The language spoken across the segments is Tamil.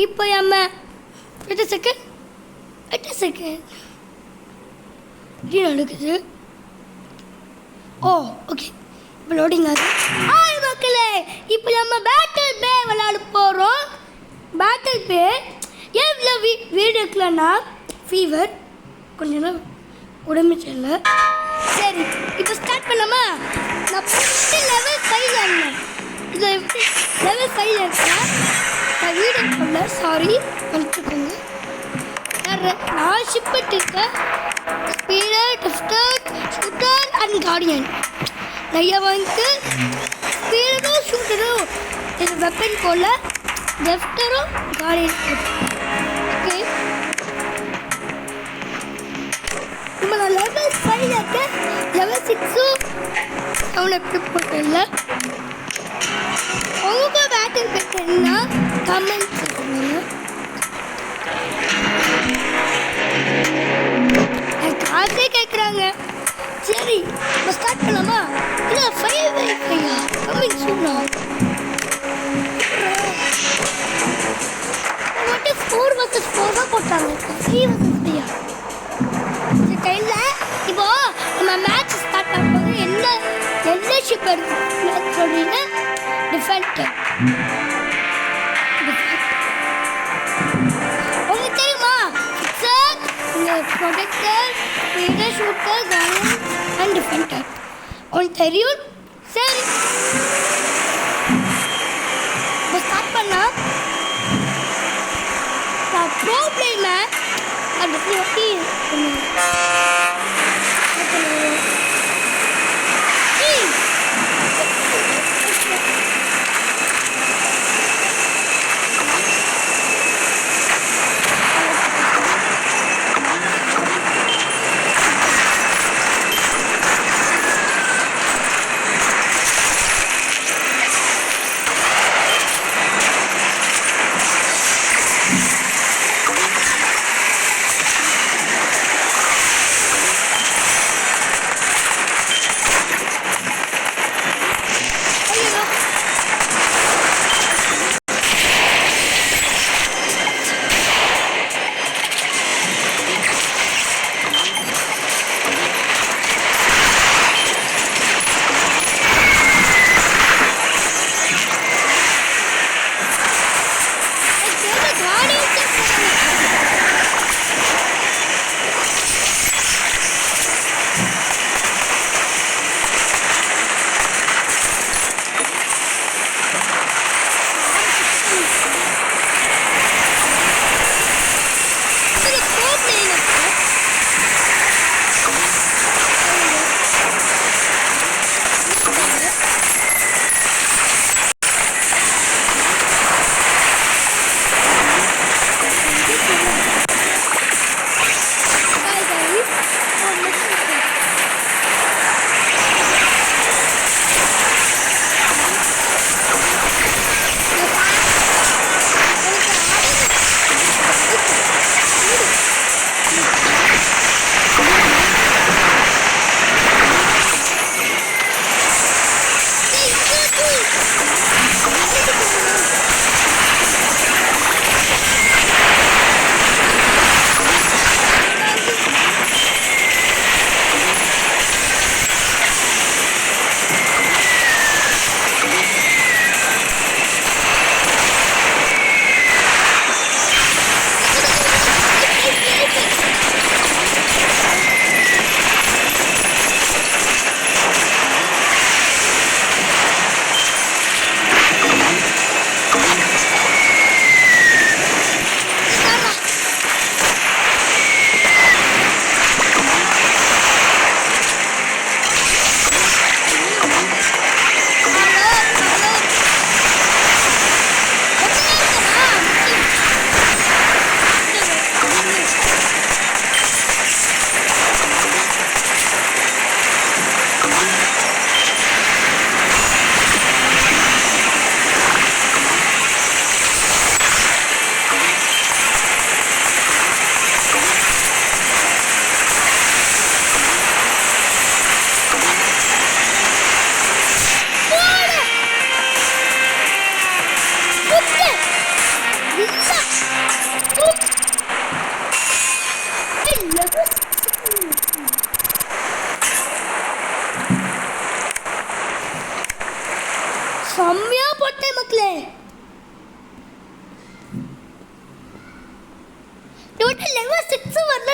இப்போ நம்ம எட்டு செகண்ட் இப்படி நடக்குது. ஓ ஓகே, இப்போ லோடிங் ஆகுது. ஹாய் மக்களே, இப்போ நம்ம பேட்டில் பே விளையாட போகிறோம். பேட்டில் பே எவ்வளோ வீடு இருக்கலன்னா ஃபீவர் கொஞ்சம் நாள் உடம்பு சரியில்லை. சரி, இப்போ ஸ்டார்ட் பண்ணாமா? நான் ஃபஸ்ட்டு லெவல் 5 இருந்தேன். இதை எப்படி லெவல் 5 இருக்கேன். நான் வீடு சொல்ல சாரி வந்துட்டுருக்கோங்க. நான் ஷிப்பிட்டு இருக்கேன். ஸ்பீடர், டிஃப்டர், ஷூட்டர் அண்ட் கார்டியன். நிறைய வந்து ஸ்பீடரும் ஷூட்டரும் இது வெப்பன் போல், டெஃப்டரும் கார்டியன். ஓகே, இப்போ நான் லெவல் 5 இருக்கேன். லெவல் 6ம் அவனை எப்படி போட்டல. உங்க பேட்டில் பெற்றா கமெண்ட் சொல்லுங்க. காசே கேட்குறாங்க. சரி, நம்ம ஸ்டார்ட் பண்ணலாமா? இல்லை 5 கம்மிங் சூனா மட்டும் 4 vs 4 தான் போட்டாங்க. 3 vs 3 இந்த டைமில் இப்போ நம்ம மேட்ச் ஸ்டார்ட் பண்ணும்போது என்ன ஷிப் எடுத்து சொல்றீங்க? டிஃபெண்டர். உங்களுக்கு தெரியுமா? Fixer, protector, speeder, shooter, Guardian and Defender. உங்களுக்கு தெரியும்? சரி, இப்போ ஸ்டார்ட் பண்ணா ப்ரோ பிளேயர் அந்த எப்படி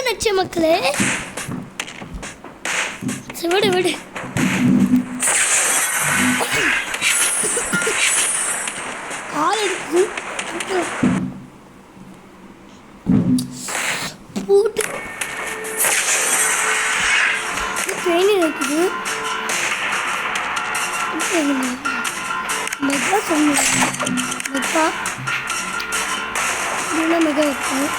நினைச்ச மக்களே. சரி விடு விடு. கால் எடுக்குது பூட்டு ட்ரெயின் இருக்குது. மெகா சொல்லுங்க மெகா இன்னும் மெகா இருக்கும்.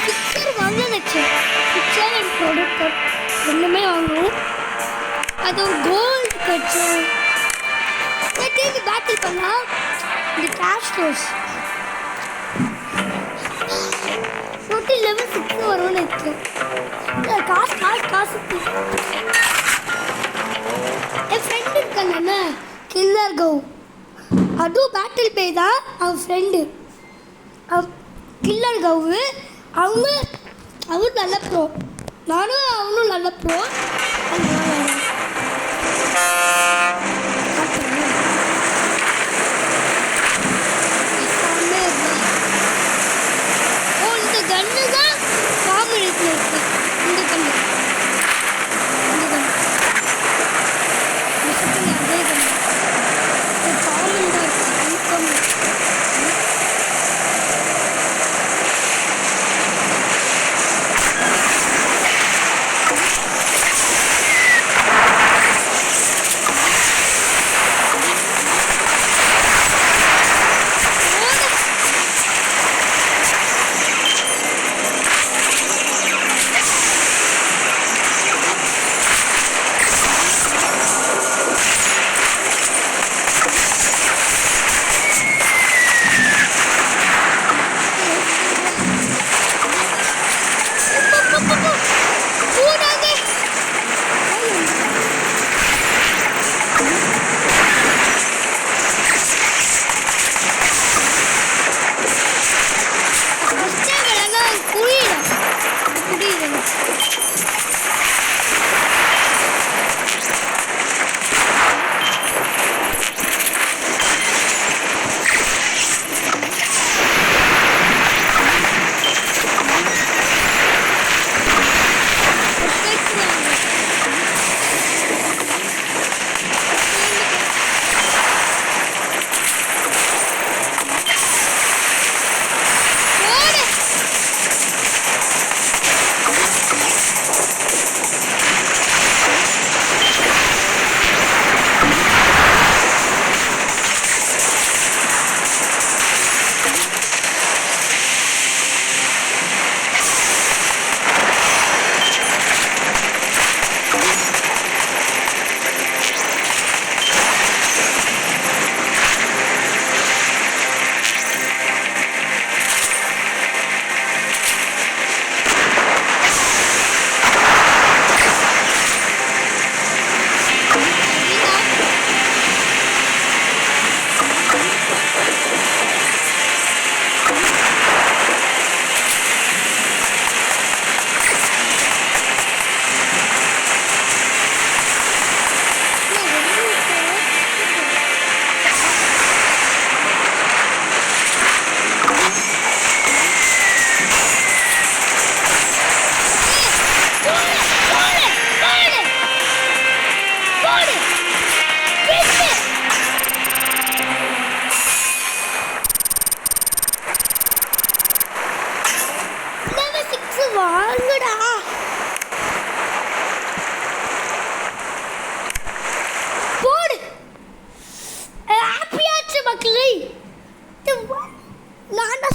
பிக்சர் வாங்க நினச்சேன். பிக்சர் அண்ட் ப்ராடக்ட் ரெண்டுமே வாங்குவோம். அது ஒரு கோல்டு கட்சம் திரும்பி பேட்டில் பண்ணலாம். இந்த கேஷ் ரோஸ் போட்டு லெவல் 6 வரும்னு இருக்கு. காசு காசு காசு என் ஃப்ரெண்டு இருக்காங்க கில்லர் கவ், அதுவும் பேட்டில் பே தான். அவன் ஃப்ரெண்டு கில்லர் கவு, அவரும் நல்ல ப்ரோ, நானும் அவனும் நல்ல ப்ரோ. ஓ இந்த கன்னு தான் காமெடியில் இருக்கு. இந்த கன்னு அதே கன்னு காமெண்டாக இருக்கு.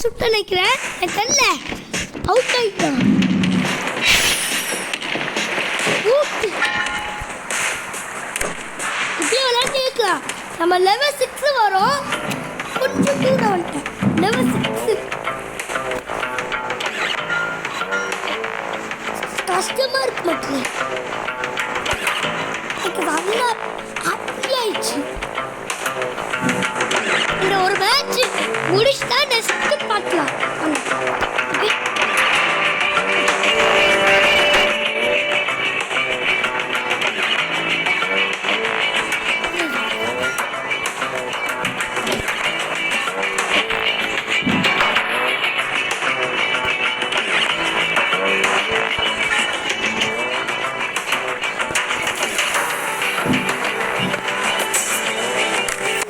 சுட்ட நினைக்கிறேன். தெரியல அவுட் ஆயிட்டான். இப்படியே விளையாட்டு இருக்கலாம். நம்ம லெவல் 6 வரும். கொஞ்சம் கூட வந்துட்டேன். லெவல் 6 கஷ்டமா இருக்கு மக்களே. எனக்கு நல்லா ஹாப்பி ஆயிடுச்சு. இந்த ஒரு மேட்ச் முடிச்சுட்டா நெக்ஸ்ட் பார்க்கலாம்.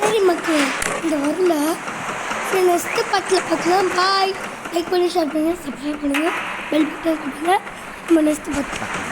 சரி மக்களே, இந்த வரல சரி நெக்ஸ்ட்டு பார்க்கலாம். பாய். லைக் பண்ணி ஷேர் பண்ணுங்கள், சப்ஸ்கிரைப் பண்ணுங்கள், பெல் பட்டன் கொடுங்க. நம்ம நெக்ஸ்ட்டு பார்த்து பார்க்கலாம்.